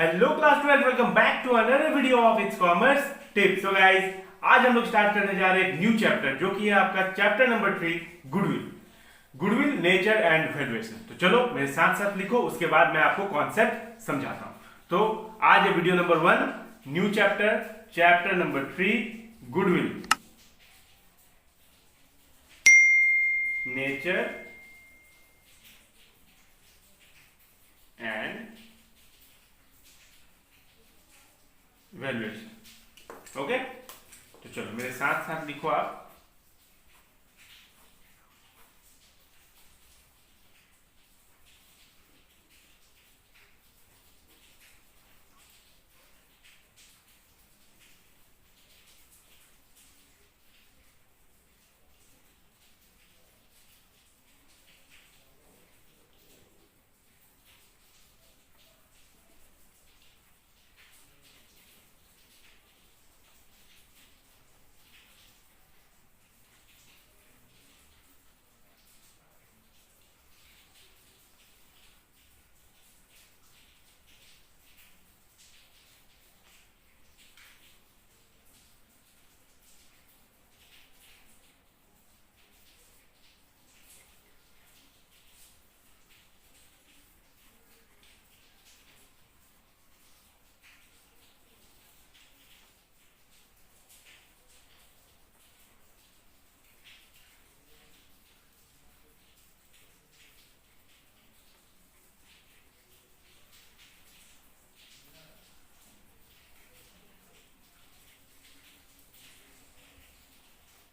Hello class 12, welcome back to another video of its commerce tips. So guys, आज हम लोग start करने जा रहे हैं एक न्यू चैप्टर जो कि है आपका chapter number 3 goodwill. Goodwill, nature and valuation. तो चलो मेरे साथ साथ लिखो, उसके बाद मैं आपको कॉन्सेप्ट समझाता हूं। तो आज है video number 1, new chapter, chapter number 3 goodwill, nature and valuation. Okay, तो चलो मेरे साथ साथ लिखो आप।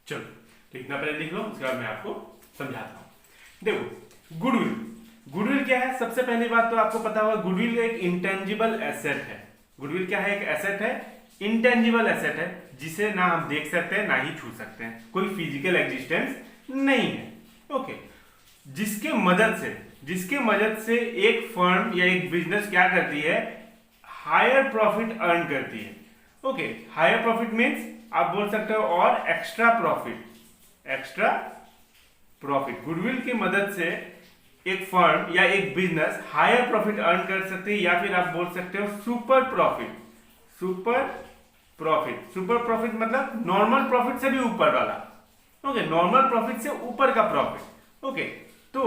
चलो लिखना पहले लिख लो, उसके बाद मैं आपको समझाता हूं। देखो, गुडविल, गुडविल क्या है? सबसे पहली बात तो आपको पता होगा, गुडविल एक इंटेंजिबल एसेट है। गुडविल क्या है? एक एसेट है, इंटेंजिबल एसेट है, जिसे ना हम देख सकते हैं ना ही छू सकते हैं, कोई फिजिकल एग्जिस्टेंस नहीं है। ओके, जिसके मदद से एक फर्म या एक बिजनेस क्या करती है? हायर प्रॉफिट अर्न करती है। ओके, हायर प्रॉफिट मीन्स आप बोल सकते हो और एक्स्ट्रा प्रॉफिट। गुडविल की मदद से एक फर्म या एक बिजनेस हायर प्रॉफिट अर्न कर सकती है, या फिर आप बोल सकते हो सुपर प्रॉफिट मतलब नॉर्मल प्रॉफिट से भी ऊपर वाला। ओके, नॉर्मल प्रॉफिट से ऊपर का प्रॉफिट। ओके, तो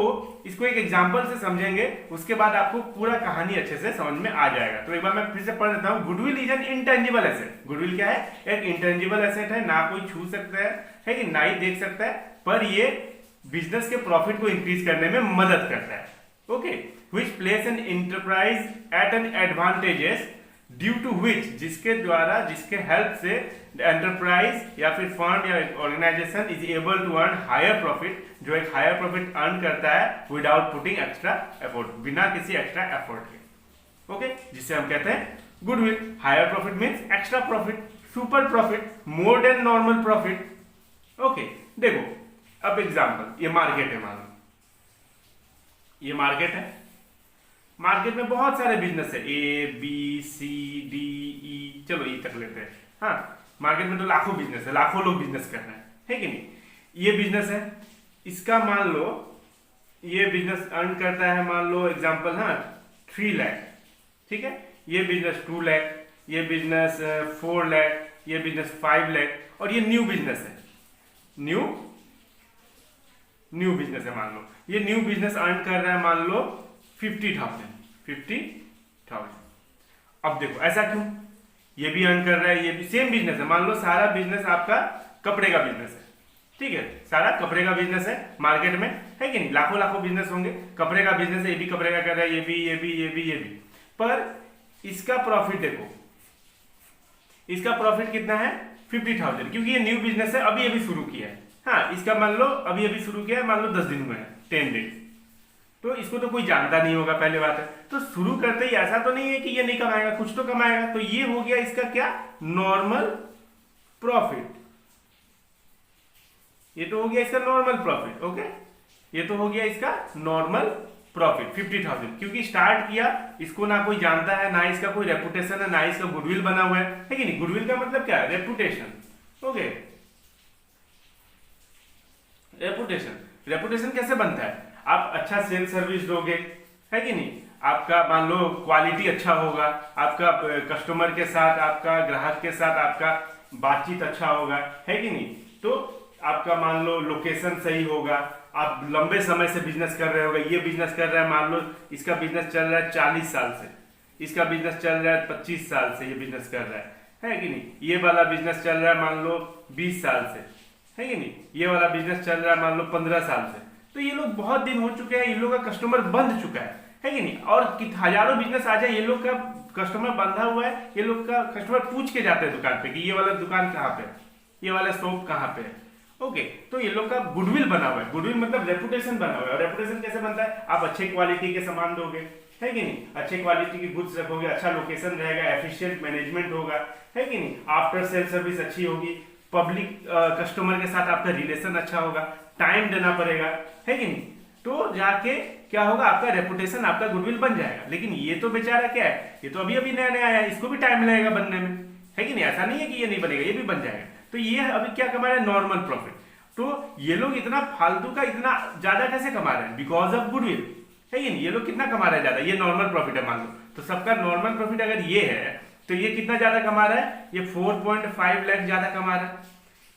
इसको एक एग्जांपल से समझेंगे, उसके बाद आपको पूरा कहानी अच्छे से समझ में आ जाएगा। तो एक बार मैं फिर से पढ़ देता हूं। Goodwill is an intangible asset. Goodwill क्या है? एक इंटेंजिबल एसेट है, ना कोई छू सकता है कि ना ही देख सकता है, पर ये बिजनेस के प्रॉफिट को इंक्रीज करने में मदद करता है। Okay, which place an enterprise at an advantages due to which, जिसके हेल्प से एंटरप्राइज या फिर फर्म या organisation is able to earn higher profit, जो एक हायर प्रॉफिट अर्न करता है विदाउट पुटिंग एक्स्ट्रा एफर्ट, बिना किसी एक्स्ट्रा एफर्ट के। ओके, जिसे हम कहते हैं goodwill. Higher profit means extra profit, super profit, more than normal profit. Okay, देखो अब एग्जांपल, ये मार्केट है, मान लो ये मार्केट है। मार्केट में बहुत सारे बिजनेस है, A B C D E, चलो ई तक लेते हैं। हाँ, मार्केट में तो लाखों बिजनेस है, लाखों लोग बिजनेस कर रहे हैं, है कि नहीं? ये बिजनेस है, इसका मान लो ये बिजनेस अर्न करता है, मान लो एग्जांपल, हाँ 3 लाख, ठीक है। ये बिजनेस 2 लाख, ये बिजनेस 4 लाख, ये बिजनेस 5 लाख, और ये न्यू बिजनेस है, न्यू बिजनेस है। मान लो ये न्यू बिजनेस अर्न कर रहा है, मान लो 50,000। अब देखो ऐसा क्यों? ये भी अर्न कर रहा है, ये भी सेम बिजनेस है। मान लो सारा बिजनेस आपका कपड़े का बिजनेस है, ठीक है, सारा कपड़े का बिजनेस है मार्केट में, है कि नहीं? लाखों बिजनेस होंगे, कपड़े का बिजनेस है, ये भी कपड़े का कर रहा है, ये भी। पर इसका प्रॉफिट देखो, इसका प्रॉफिट कितना है? 50,000, क्योंकि ये न्यू बिजनेस है, अभी शुरू किया है। हाँ, इसका मान लो अभी शुरू किया है, मान लो 10 दिन हुए हैं, 10 डेज, तो इसको तो कोई जानता नहीं होगा, पहले बात है। तो शुरू करते ही ऐसा तो नहीं है कि ये नहीं कमाएगा, कुछ तो कमाएगा। तो ये हो गया इसका क्या? Normal profit. ये तो हो गया इसका नॉर्मल प्रॉफिट। ओके, ये तो हो गया इसका नॉर्मल प्रॉफिट 50,000, क्योंकि स्टार्ट किया, इसको ना कोई जानता है, ना इसका कोई रेपुटेशन है, ना इसका गुडविल बना हुआ है कि नहीं? गुडविल का मतलब क्या है? रेपुटेशन। ओके, रेपुटेशन कैसे बनता है? आप अच्छा सेल सर्विस दोगे, है कि नहीं? आपका मान लो क्वालिटी अच्छा होगा, आपका कस्टमर के साथ, आपका ग्राहक के साथ आपका बातचीत अच्छा होगा, है कि नहीं। तो आपका मान लो लोकेशन सही होगा, आप लंबे समय से बिजनेस कर रहे होगा, ये बिजनेस कर रहा है मान लो इसका बिजनेस चल रहा है 40 साल से, इसका बिजनेस चल रहा है 25 साल से ये बिजनेस कर रहा है कि नहीं। ये वाला बिजनेस चल रहा है मान लो 20 साल से, है कि नहीं। ये वाला बिजनेस चल रहा है मान लो 15 साल से। तो ये लोग बहुत दिन हो चुके हैं, इन लोगों का कस्टमर बंध चुका है कि नहीं। और हजारों बिजनेस आ जाए, ये लोग का कस्टमर बंधा हुआ है, ये लोग का कस्टमर पूछ के जाते हैं दुकान पे कि ये वाला दुकान कहाँ पे है, ये वाला शॉप कहाँ पे है। ओके, तो ये लोग का गुडविल बना हुआ है, गुडविल मतलब रेपुटेशन बना हुआ है। और रेपुटेशन कैसे बनता है, आप अच्छे क्वालिटी के सामान दोगे, है कि नहीं, अच्छे क्वालिटी की गुड्स रखोगे, अच्छा लोकेशन रहेगा, एफिशिएंट मैनेजमेंट होगा, है कि नहीं, आफ्टर सेल सर्विस अच्छी होगी, पब्लिक कस्टमर के साथ आपका रिलेशन अच्छा होगा, टाइम देना पड़ेगा, है कि नहीं। तो जाके क्या होगा, आपका रेपुटेशन, आपका गुडविल बन जाएगा। लेकिन ये तो बेचारा क्या है, ये तो अभी अभी नया नया आया है, इसको भी टाइम लगेगा बनने में, है कि नहीं। ऐसा नहीं है कि ये नहीं बनेगा, ये भी बन जाएगा। तो ये अभी क्या कमा रहे हैं, नॉर्मल प्रॉफिट। तो ये लोग इतना फालतू का इतना ज्यादा कैसे कमा रहे हैं, बिकॉज ऑफ गुडविल, है कि नहीं। ये लोग कितना कमा रहे हैं ज्यादा, ये नॉर्मल प्रॉफिट है मान लो, तो सबका नॉर्मल प्रॉफिट अगर ये है तो ये कितना ज्यादा कमा रहा है, ये 4.5 लाख ज्यादा कमा रहा है,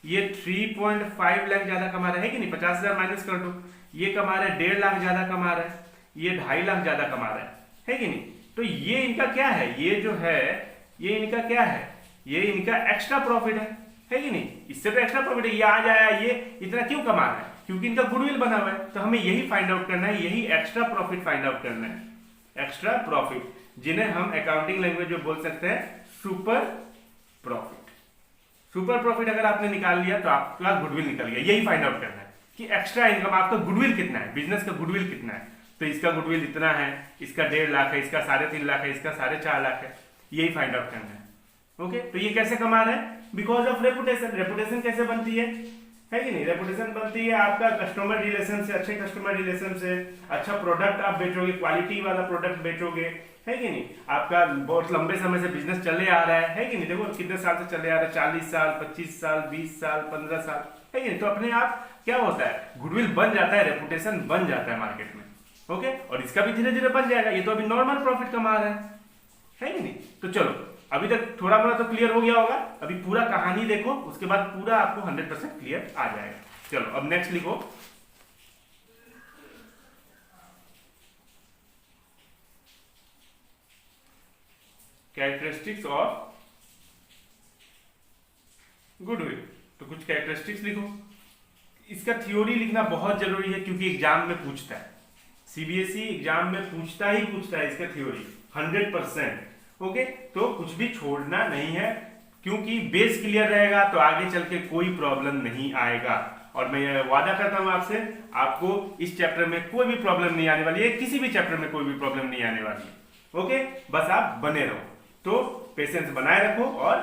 ये 3.5 लाख ज्यादा कमा रहा है कि नहीं, 50,000 माइनस कर दो, ये कमा रहा है 1.5 लाख ज्यादा कमा रहा है, ये 2.5 लाख ज्यादा कमा रहा है कि नहीं। तो ये इनका क्या है, ये जो है ये इनका क्या है, ये इनका एक्स्ट्रा प्रॉफिट है कि नहीं। इससे तो एक्स्ट्रा प्रॉफिट है, ये आ जाया, ये इतना क्यों कमा रहा है, क्योंकि इनका गुडविल बना हुआ है। तो हमें यही फाइंड आउट करना है, यही एक्स्ट्रा प्रॉफिट फाइंड आउट करना है, एक्स्ट्रा प्रॉफिट, जिन्हें हम अकाउंटिंग लैंग्वेज में बोल सकते हैं सुपर प्रॉफिट। सुपर प्रॉफिट अगर आपने निकाल लिया तो आपका गुडविल निकल गया। यही फाइंड आउट करना है कि एक्स्ट्रा इनकम, आपका गुडविल कितना है, बिजनेस का गुडविल कितना है। तो इसका गुडविल इतना है, इसका 1.5 लाख है, इसका 3.5 लाख है, इसका 4.5 लाख है, यही फाइंड आउट करना है। ओके, तो ये कैसे कमा रहे हैं, बिकॉज ऑफ रेपुटेशन। रेपुटेशन कैसे बनती है कि नहीं, रेपुटेशन बनती है आपका कस्टमर रिलेशन से, अच्छे कस्टमर रिलेशन से, अच्छा प्रोडक्ट आप बेचोगे, क्वालिटी वाला प्रोडक्ट बेचोगे, है कि नहीं। आपका बहुत लंबे समय से बिजनेस चले आ रहा है कि नहीं, देखो कितने साल से चले आ रहा है, 40 साल, 25 साल, 20 साल, 15 साल, है कि नहीं। तो अपने आप क्या होता है, गुडविल बन जाता है, रेपुटेशन बन जाता है मार्केट में। ओके, और इसका भी धीरे धीरे बन जाएगा, ये तो अभी नॉर्मल प्रॉफिट कमा रहा है कि नहीं। तो चलो, अभी तक थोड़ा मोड़ा तो क्लियर हो गया होगा, अभी पूरा कहानी देखो, उसके बाद पूरा आपको 100% क्लियर आ जाएगा। चलो अब नेक्स्ट लिखो, कैरेक्टरिस्टिक्स ऑफ गुडविल। तो कुछ कैरेक्टरिस्टिक्स लिखो। इसका थ्योरी लिखना बहुत जरूरी है, क्योंकि एग्जाम में पूछता है, सीबीएसई एग्जाम में पूछता है इसका थ्योरी 100%। ओके, तो कुछ भी छोड़ना नहीं है, क्योंकि बेस क्लियर रहेगा तो आगे चल के कोई प्रॉब्लम नहीं आएगा। और मैं वादा करता हूं आपसे, आपको इस चैप्टर में कोई भी प्रॉब्लम नहीं आने वाली है, किसी भी चैप्टर में कोई भी प्रॉब्लम नहीं आने वाली है। ओके, बस आप बने रहो, तो पेशेंस बनाए रखो और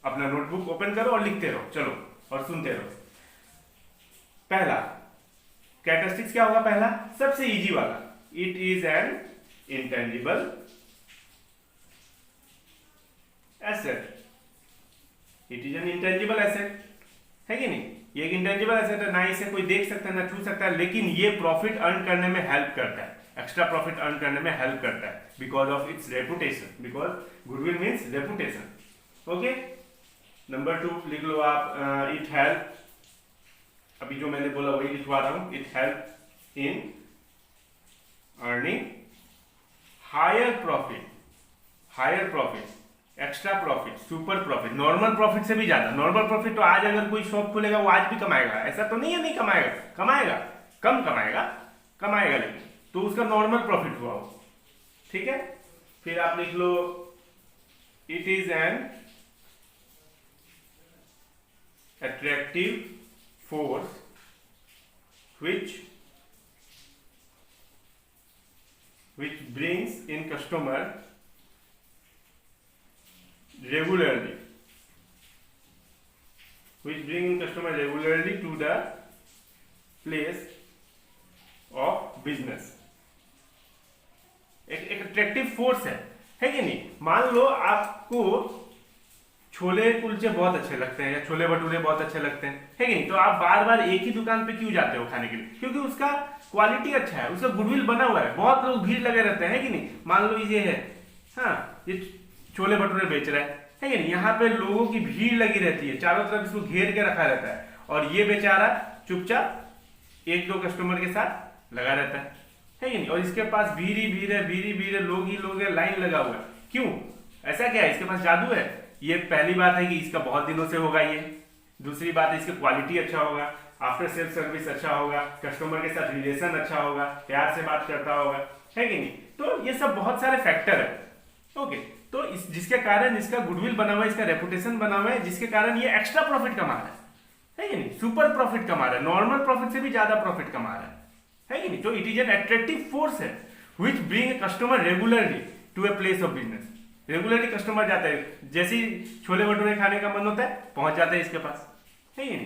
अपना नोटबुक ओपन करो और लिखते रहो। चलो और सुनते रहो। पहला कैरेक्टरिस्टिक्स क्या होगा, पहला सबसे इजी वाला, it is N intangible asset. It is N intangible asset, है कि नहीं। ये एक इंटेंजिबल एसेट है, ना इसे कोई देख सकता है ना छू सकता है, लेकिन ये प्रॉफिट अर्न करने में हेल्प करता है, एक्स्ट्रा प्रॉफिट अर्न करने में हेल्प करता है, because of its reputation, because goodwill means reputation. Okay, number 2 लिख लो आप, इट हेल्प, अभी जो मैंने बोला वही लिखवा रहा हूं, it help in earning higher profit, extra profit, super profit, normal profit से भी ज्यादा। नॉर्मल प्रॉफिट तो आज अगर कोई शॉप खोलेगा वो आज भी कमाएगा, ऐसा तो नहीं है नहीं कमाएगा, कम कमाएगा लेकिन, तो उसका नॉर्मल प्रॉफिट हुआ वो, ठीक है। फिर आप लिख लो, it is an attractive force which brings in customer regularly, to the place of business। एक अट्रैक्टिव फोर्स है कि नहीं। मान लो आपको छोले कुलचे बहुत अच्छे लगते हैं या छोले भटूरे बहुत अच्छे लगते हैं, है कि नहीं? तो आप बार बार एक ही दुकान पे क्यों जाते हो खाने के लिए? क्योंकि उसका क्वालिटी अच्छा है, उसका गुडविल बना हुआ है, बहुत लोग भीड़ लगे रहते हैं, है कि नहीं? मान लो ये है, हाँ, ये छोले भटूरे बेच रहा है कि नहीं? यहाँ पे लोगों की भीड़ लगी रहती है, चारों तरफ इसको घेर के रखा रहता है, और ये बेचारा चुपचाप एक दो कस्टमर के साथ लगा रहता है कि नहीं? और इसके पास भीड़ ही भीड़ है, भीड़ ही भीड़ है, लोग ही लोग है, लाइन लगा हुआ है। क्यों? ऐसा क्या है? इसके पास जादू है? ये पहली बात है कि इसका बहुत दिनों से होगा ये। दूसरी बात है इसकी क्वालिटी अच्छा होगा, आफ्टर सेल्फ सर्विस अच्छा होगा, कस्टमर के साथ रिलेशन अच्छा होगा, प्यार से बात करता होगा, है कि नहीं? तो ये सब बहुत सारे फैक्टर है। ओके, तो जिसके कारण इसका गुडविल बना हुआ है, इसका रेपुटेशन बना हुआ है, जिसके कारण ये एक्स्ट्रा प्रॉफिट कमा रहा है कि नहीं? सुपर प्रॉफिट कमा रहा है, नॉर्मल प्रॉफिट से भी ज्यादा प्रॉफिट कमा रहा है कि नहीं? तो it is an attractive force है which bring a customer regularly to a place of business. Regularly customer जाता है, जैसे ही छोले भटूरे खाने का मन होता है पहुंच जाता है इसके पास, है कि नहीं?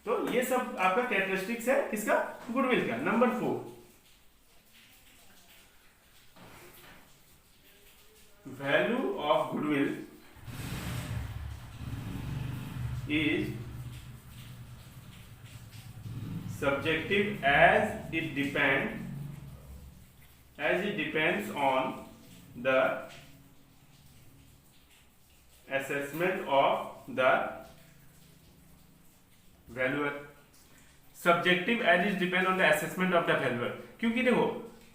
तो ये सब आपका कैरेक्टरिस्टिक्स है किसका? गुडविल का। Number 4, value of goodwill is subjective as it depends on the assessment of the valuer। Subjective as is depend on the assessment of the valuer, क्योंकि देखो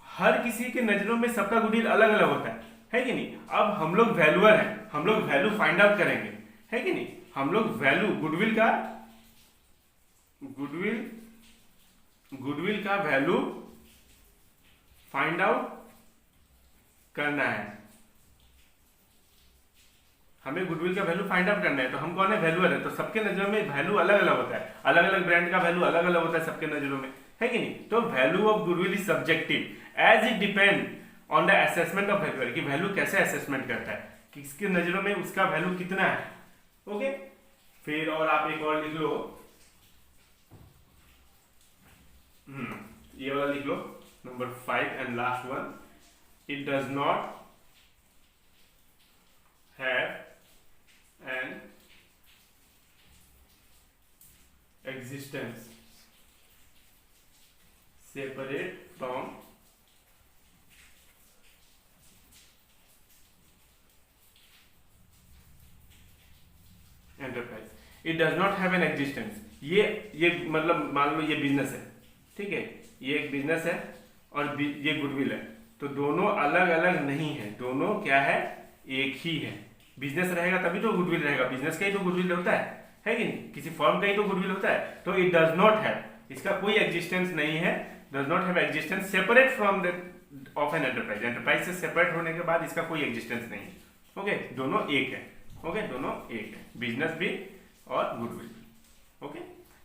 हर किसी के नजरों में सबका गुडविल अलग अलग होता है कि नहीं? अब हम लोग वैल्यूअर हैं, हम लोग वैल्यू फाइंड आउट करेंगे, है कि नहीं? हम लोग वैल्यू गुडविल का वैल्यू फाइंड आउट करना है। हमें गुडविल का वैल्यू फाइंड आउट करना है, तो हम कौन है? वैल्यूअर है। तो सबके नजरों में वैल्यू अलग अलग होता है, अलग अलग ब्रांड का वैल्यू अलग अलग होता है सबके नजरों में, है कि नहीं? तो value of goodwill is subjective as it depend on the assessment of valuer, कि वैल्यू कैसे असेसमेंट करता है, किसके नजरों में उसका वैल्यू कितना है। ओके, फिर और आप एक और लिख लो, ये वाला लिख लो, number 5 and last one. It does not have an existence separate from enterprise। it does not have an existence, ये मतलब मान लो ये बिजनेस है, ठीक है? ये एक बिजनेस है और ये गुडविल है, तो दोनों अलग अलग नहीं है, दोनों क्या है? एक ही है। बिजनेस रहेगा तभी तो गुडविल रहेगा, बिजनेस का ही तो गुडविल होता है कि नहीं? किसी फर्म का ही तो गुडविल होता है। तो इट डज नॉट हैव, इसका कोई एग्जिस्टेंस नहीं है, does not have existence separate from the of an enterprise. Enterprise से सेपरेट होने के बाद इसका कोई एग्जिस्टेंस नहीं है। ओके, दोनों एक है। ओके, दोनों एक है, बिजनेस भी और गुडविल भी। ओके,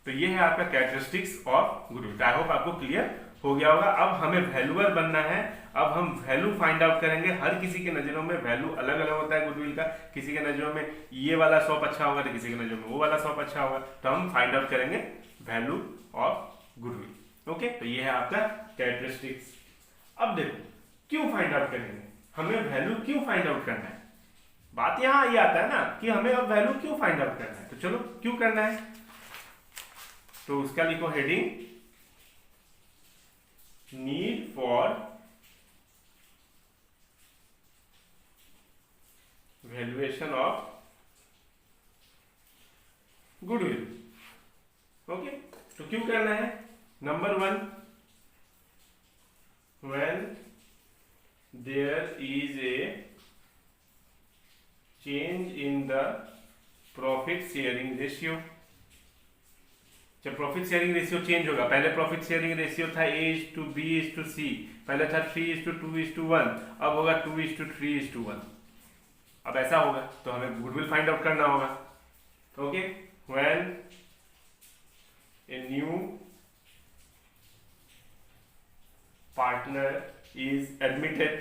तो ये है आपका characteristics of goodwill. I hope आपको क्लियर हो गया होगा। अब हमें वैल्यूअर बनना है, अब हम वैल्यू फाइंड आउट करेंगे। हर किसी के नजरों में वैल्यू अलग अलग होता है गुडविल का, किसी के नजरों में ये वाला शॉप अच्छा होगा तो किसी के नजरों में वो वाला शॉप अच्छा होगा, तो हम फाइंड आउट करेंगे वैल्यू ऑफ गुडविल। ओके, तो ये है आपका कैरेक्टरिस्टिक्स। अब देखो क्यों फाइंड आउट करेंगे, हमें वैल्यू क्यों फाइंड आउट करना है? बात यहां ये आता है ना कि हमें अब वैल्यू क्यों फाइंड आउट करना है। तो चलो क्यों करना है, तो उसका लिखो heading, need for valuation of goodwill. Okay, तो क्यों करना है? Number 1, when there is a change in the profit sharing ratio। जब प्रॉफिट शेयरिंग रेशियो चेंज होगा, पहले प्रॉफिट शेयरिंग रेशियो था A/B/C, पहले था 3:2:1, अब होगा 2:3:1। अब ऐसा होगा तो हमें गुडविल फाइंड आउट करना होगा। Okay, when a new partner is admitted,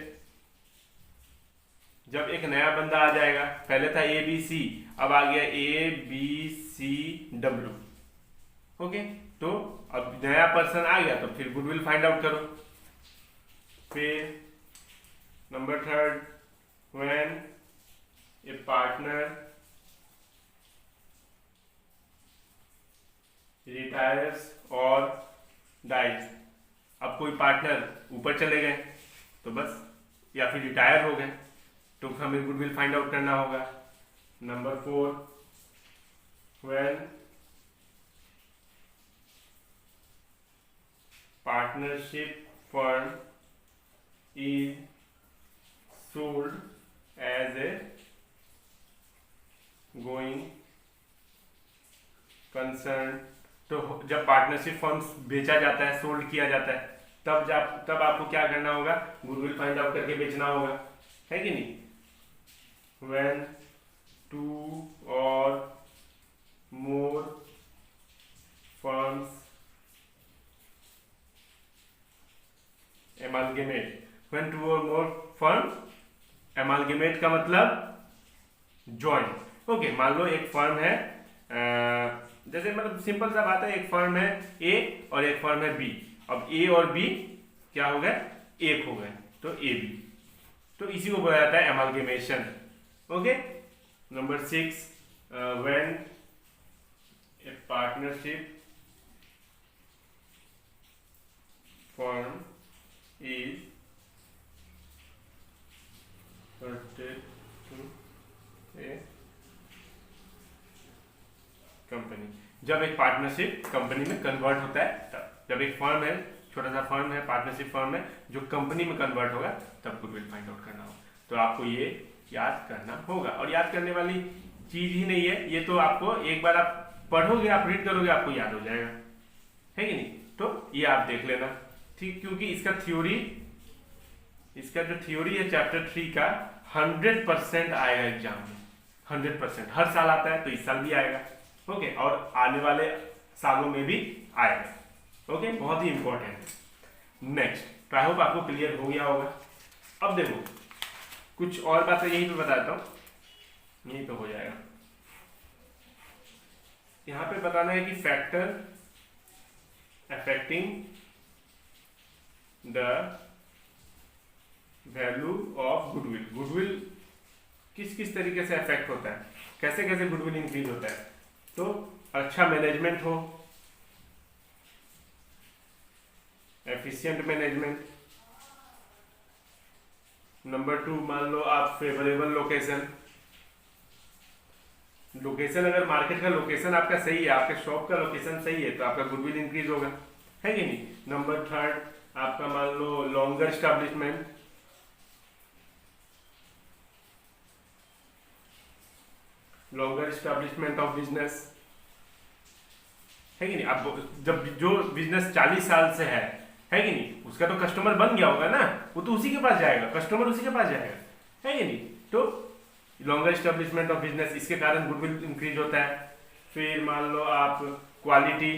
जब एक नया बंदा आ जाएगा, पहले था ABC, अब आ गया ABCW। ओके, तो अब नया पर्सन आ गया तो फिर गुडविल फाइंड आउट करो। फिर number 3, when A partner retires और डाइज। अब कोई पार्टनर ऊपर चले गए तो बस, या फिर रिटायर हो गए तो हमें गुडविल फाइंड आउट करना होगा। Number 4, when partnership firm is sold as a going concern, तो जब पार्टनरशिप फर्म्स बेचा जाता है, सोल्ड किया जाता है, तब आपको क्या करना होगा, गुडविल फाइंड आउट करके बेचना होगा, है कि नहीं। When 2 or more firms amalgamate, when 2 or more firm amalgamate का मतलब ज्वाइन। ओके, मान लो एक फर्म है, जैसे मतलब सिंपल सा बात है, एक फर्म है ए और एक फर्म है बी। अब ए और बी क्या हो गए, एक हो गए, तो ए बी, तो इसी को बोला जाता है amalgamation. Okay, number 6, when a partnership firm is converted to a company. जब एक पार्टनरशिप कंपनी में कन्वर्ट होता है तब, जब एक फर्म है, छोटा सा फर्म है, पार्टनरशिप फर्म है, जो कंपनी में कन्वर्ट होगा तब गुडविल फाइंड आउट करना होगा। तो आपको ये याद करना होगा, और याद करने वाली चीज ही नहीं है ये, तो आपको एक बार आप पढ़ोगे, आप रीड करोगे, आपको याद हो जाएगा, है कि नहीं। तो ये आप देख लेना, ठीक, क्योंकि इसका जो थ्योरी है चैप्टर 3 का 100% आएगा एग्जाम में, 100%। हर साल आता है तो इस साल भी आएगा, ओके, और आने वाले सालों में भी आएगा, ओके, बहुत ही इंपॉर्टेंट है। नेक्स्ट, तो आई होप आपको क्लियर हो गया होगा। अब देखो कुछ और बातें यहीं पे बताता हूँ, यहीं पे हो जाएगा। यहां पे बताना है कि factor affecting the value of goodwill. Goodwill किस किस तरीके से अफेक्ट होता है, कैसे कैसे गुडविल इंक्रीज होता है। तो अच्छा मैनेजमेंट हो, एफिशिएंट मैनेजमेंट। नंबर 2, मान लो आप फेवरेबल लोकेशन, अगर मार्केट का लोकेशन आपका सही है, आपके शॉप का लोकेशन सही है, तो आपका गुडविल इंक्रीज होगा, है कि नहीं। नंबर 3, आपका मान लो लॉन्गर एस्टैब्लिशमेंट, ऑफ बिजनेस, है कि नहीं। आप जब जो बिजनेस 40 साल से है कि नहीं, उसका तो कस्टमर बन गया होगा ना, वो तो उसी के पास जाएगा, कस्टमर उसी के पास जाएगा, है कि नहीं। तो लॉन्गर एस्टैब्लिशमेंट ऑफ बिजनेस, इसके कारण गुडविल इंक्रीज होता है। फिर मान लो आप क्वालिटी,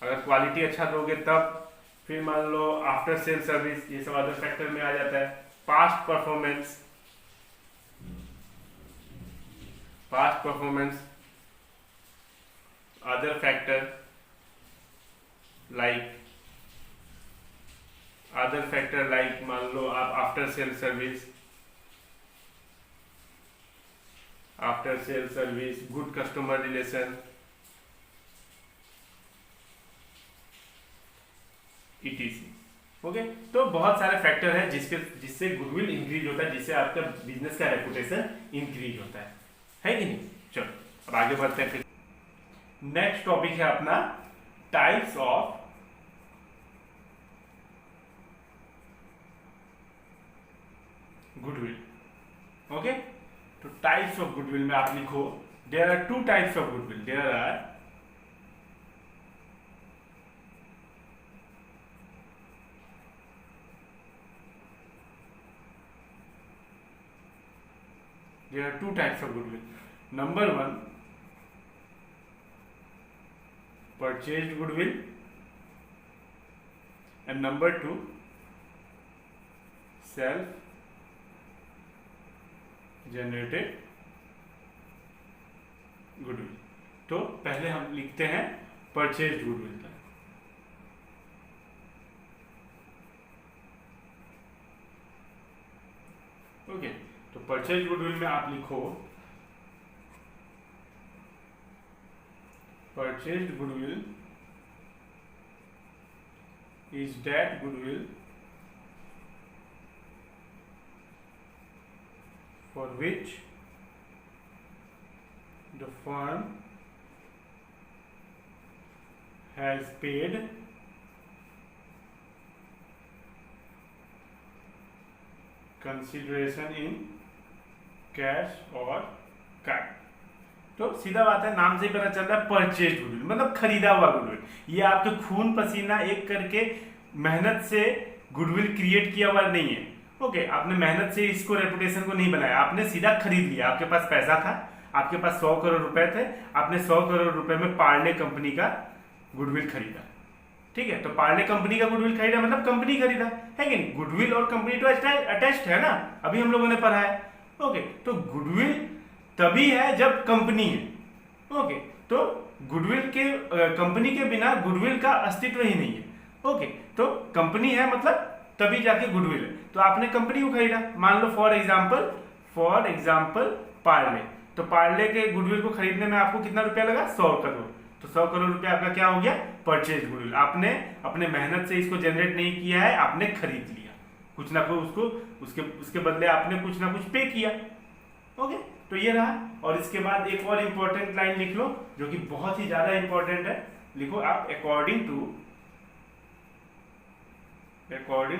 अगर क्वालिटी अच्छा दोगे तब। फिर मान लो आफ्टर सेल सर्विस, ये सब अदर फैक्टर में आ जाता है। Past performance, other factor like मान लो आप after sale service, good customer relation, etc। Okay, तो बहुत सारे फैक्टर हैं जिससे गुडविल इंक्रीज होता है, जिससे आपका बिजनेस का रेपुटेशन इंक्रीज होता है कि नहीं। चलो अब आगे बढ़ते हैं। फिर नेक्स्ट टॉपिक है अपना टाइप्स ऑफ गुडविल। ओके, तो टाइप्स ऑफ गुडविल में आप लिखो, there are 2 types of goodwill. There are two types of goodwill. Number 1, purchased goodwill, and number 2, self generated goodwill। तो पहले हम लिखते हैं परचेज्ड गुडविल का। ओके, तो परचेज गुडविल में आप लिखो purchased goodwill is that goodwill for which the firm has paid consideration in cash or card. तो सीधा बात है, नाम से ही पता चल रहा है परचेज गुडविल मतलब खरीदा हुआ गुडविल। ये आपके खून पसीना एक करके मेहनत से गुडविल क्रिएट किया हुआ नहीं है। ओके, आपने मेहनत से इसको रेपुटेशन को नहीं बनाया, आपने सीधा खरीद लिया। आपके पास पैसा था, आपके पास 100 करोड़ रुपए थे, आपने 100 करोड़ रुपए में पार्ले कंपनी का गुडविल खरीदा। ठीक है, तो पार्ले कंपनी का गुडविल खरीदा मतलब कंपनी खरीदा, है कि नहीं? गुडविल और कंपनी तो अटैच्ड है ना, अभी हम लोगों ने पढ़ा है। ओके, तो गुडविल तभी है जब कंपनी है। ओके, तो गुडविल के कंपनी के बिना गुडविल का अस्तित्व ही नहीं है। ओके, तो कंपनी है मतलब तभी जाके गुडविल है। तो आपने कंपनी को खरीदा, मान लो फॉर एग्जाम्पल पार्ले। तो पार्ले के गुडविल को खरीदने में आपको कितना रुपया लगा? 100 करोड़। तो 100 करोड़ रुपया आपका क्या हो गया? Purchase goodwill. आपने अपने मेहनत से इसको जनरेट नहीं किया है, आपने खरीद लिया कुछ ना कुछ, उसके बदले आपने कुछ ना कुछ पे किया। ओके, तो ये रहा। और इसके बाद एक और इंपॉर्टेंट लाइन लिख लो जो कि बहुत ही ज्यादा इंपॉर्टेंट है। लिखो आप, according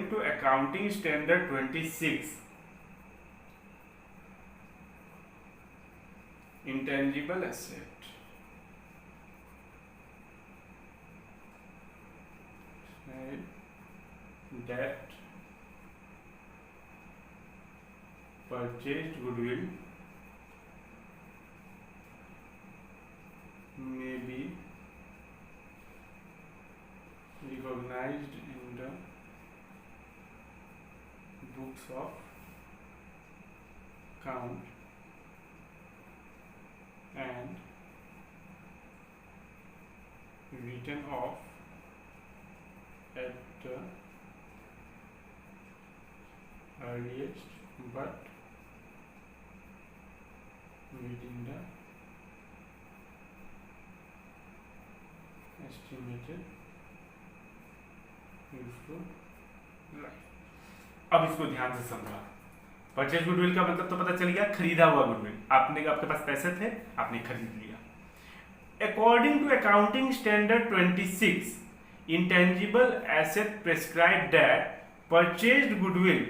to accounting standard 26, intangible asset that purchased goodwill may be recognized in the books of account and written off at the earliest but within the estimated useful life। अब इसको ध्यान से समझा। परचेज गुडविल का मतलब तो पता चल गया, खरीदा हुआ गुडविल। आपके पास पैसे थे, आपने खरीद लिया। According to accounting standard 26, intangible asset prescribed that purchased goodwill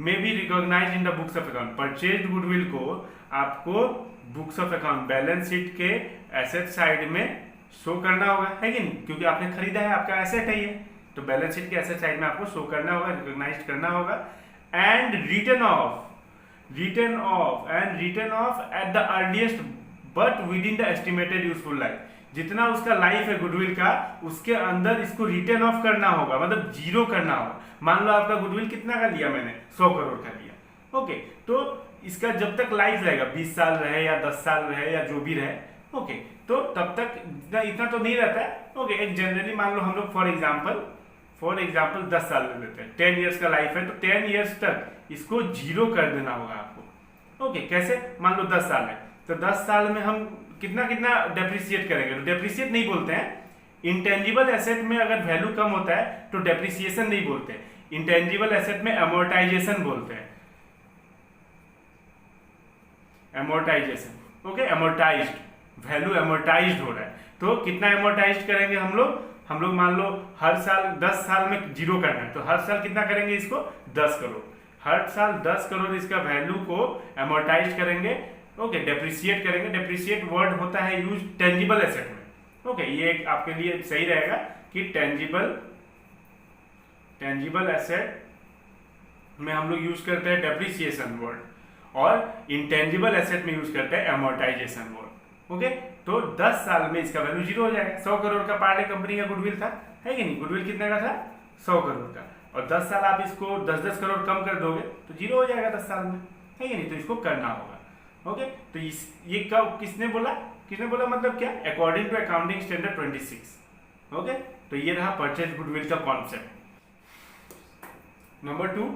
may be recognized in the books of account। purchased goodwill को आपको books of account, balance sheet के एसेट साइड में शो करना होगा, है कि नहीं? क्योंकि आपने खरीदा है, आपका एसेट है ये, तो बैलेंस शीट के एसेट साइड में आपको शो करना होगा, रिकॉग्नाइज करना होगा। And written off at the earliest but within the estimated useful life. जितना उसका लाइफ है गुडविल का, उसके अंदर इसको रिटर्न ऑफ करना होगा, मतलब जीरो करना होगा। मान लो आपका गुडविल कितना का लिया मैंने? 100 करोड़ का लिया। ओके, तो इसका जब तक लाइफ रहेगा, 20 साल रहे या 10 साल रहे या जो भी रहे, ओके, तो तब तक इतना तो नहीं रहता है। ओके, एक जनरली मान लो हम लोग फॉर एग्जाम्पल 10 साल ले लेते हैं, 10 ईयर्स का लाइफ है, तो 10 ईयर्स तक इसको जीरो कर देना होगा आपको। ओके, कैसे? मान लो 10 साल है, तो 10 साल में हम कितना डेप्रिसिएट करेंगे? तो डेप्रिसिएट नहीं बोलते हैं। इंटेंजिबल एसेट में अगर वैल्यू कम होता है तो डेप्रिसिएशन नहीं बोलते, इंटेंजिबल एसेट में अमोर्टाइजेशन बोलते हैं। Amortisation, okay, amortised, value amortised हो रहा है। तो कितना अमोर्टाइज्ड करेंगे हम लोग मान लो हर साल 10 साल में जीरो करना है, तो हर साल कितना करेंगे इसको? 10 करोड़। हर साल 10 करोड़ इसका वैल्यू को अमोर्टाइज करेंगे। ओके, डेप्रिसिएट करेंगे। डेप्रिसिएट वर्ड होता है यूज टेंजिबल एसेट में। ओके, ये आपके लिए सही रहेगा कि टेंजिबल एसेट में हम लोग यूज करते हैं डेप्रिसिएशन वर्ड, और इंटेंजिबल एसेट में यूज करते हैं अमोर्टाइजेशन वर्ड। ओके, तो 10 साल में इसका वैल्यू जीरो हो जाएगा। 100 करोड़ का पार्ले कंपनी का गुडविल था, है कि नहीं? गुडविल कितने का था? 100 करोड़ का। और 10 साल आप इसको 10-10 करोड़ कम कर दोगे तो जीरो हो जाएगा 10 साल में, है कि नहीं? तो इसको करना होगा। ओके, तो ये कब किसने बोला मतलब क्या? According to accounting standard 26। Okay, तो ये रहा परचेज गुडविल का concept. Number 2,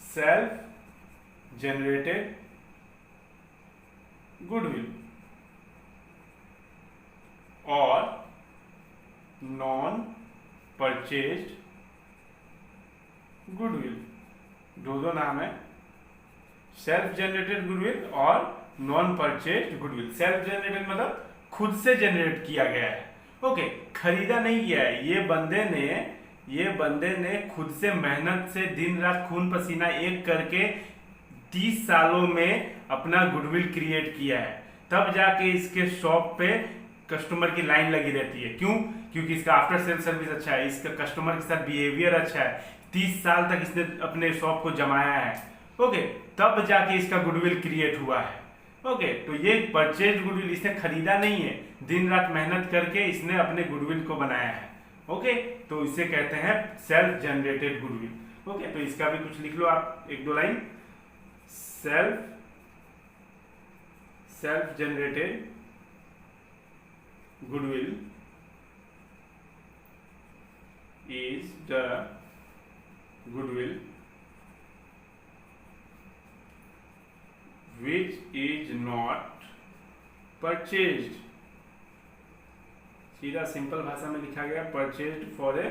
self generated goodwill. और नॉन परचेज्ड गुडविल, दो नाम है, सेल्फ जनरेटेड गुडविल और non purchased goodwill. Self generated मतलब खुद से जनरेट किया गया है, ओके, खरीदा नहीं गया है। ये बंदे ने खुद से मेहनत से दिन रात खून पसीना एक करके 30 सालों में अपना गुडविल क्रिएट किया है, तब जाके इसके शॉप पे कस्टमर की लाइन लगी रहती है। क्यों? क्योंकि इसका आफ्टर सेल सर्विस अच्छा है, इसका कस्टमर के साथ बिहेवियर अच्छा है, 30 साल तक इसने अपने शॉप को जमाया है, ओके, तब जाके इसका गुडविल क्रिएट हुआ है। ओके, तो ये परचेज गुडविल इसने खरीदा नहीं है, दिन रात मेहनत करके इसने अपने गुडविल को बनाया है। ओके, तो इसे कहते हैं सेल्फ जनरेटेड गुडविल। ओके, तो इसका भी कुछ लिख लो आप, एक दो line. Self generated goodwill is the goodwill which is not purchased, सीधा सिंपल भाषा में लिखा गया, purchased for a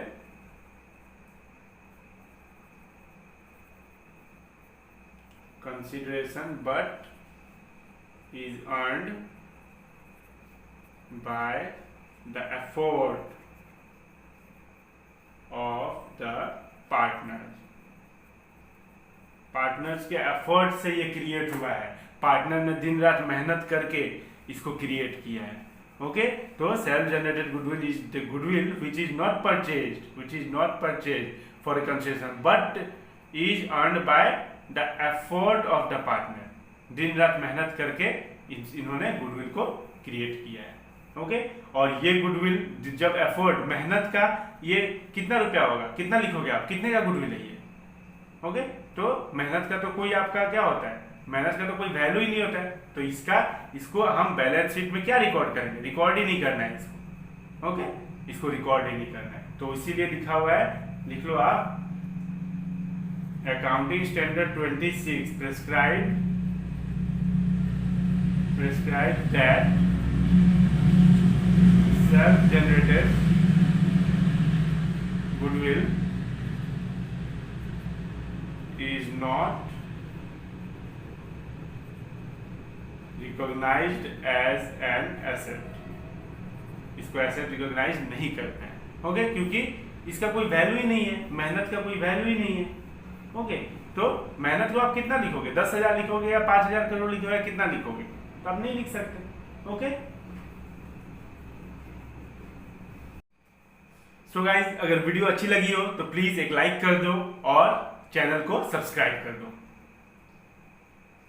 consideration but is earned by the effort of the partners के एफर्ट से ये क्रिएट हुआ है। पार्टनर ने दिन रात मेहनत करके इसको क्रिएट किया है। ओके, तो self generated goodwill is the goodwill which is not purchased for a concession but is earned by the effort of the partner. दिन रात मेहनत करके इन्होंने गुडविल को क्रिएट किया है। ओके, और ये गुडविल जब एफर्ट मेहनत का, ये कितना रुपया होगा, कितना लिखोगे आप, कितने का गुडविल है ये? ओके, तो मेहनत का तो कोई आपका क्या होता है, मेहनत का तो कोई वैल्यू ही नहीं होता है, तो इसको हम बैलेंस शीट में क्या रिकॉर्ड करेंगे, रिकॉर्ड ही नहीं करना है इसको। ओके, इसको रिकॉर्ड ही नहीं करना है, तो इसीलिए लिखा हुआ है, लिख लो आप, accounting standard 26 prescribe that self-generated goodwill is not recognized as an asset। इसको एसेट रिकॉग्नाइज नहीं करते हैं, ओके, क्योंकि इसका कोई वैल्यू ही नहीं है, मेहनत का कोई वैल्यू ही नहीं है। ओके, तो मेहनत को आप कितना लिखोगे, 10,000 लिखोगे या 5,000 करोड़ लिखोगे, कितना लिखोगे, तो आप नहीं लिख सकते। ओके, सो गाइज, अगर वीडियो अच्छी लगी हो तो प्लीज एक लाइक कर दो और चैनल को सब्सक्राइब कर दो।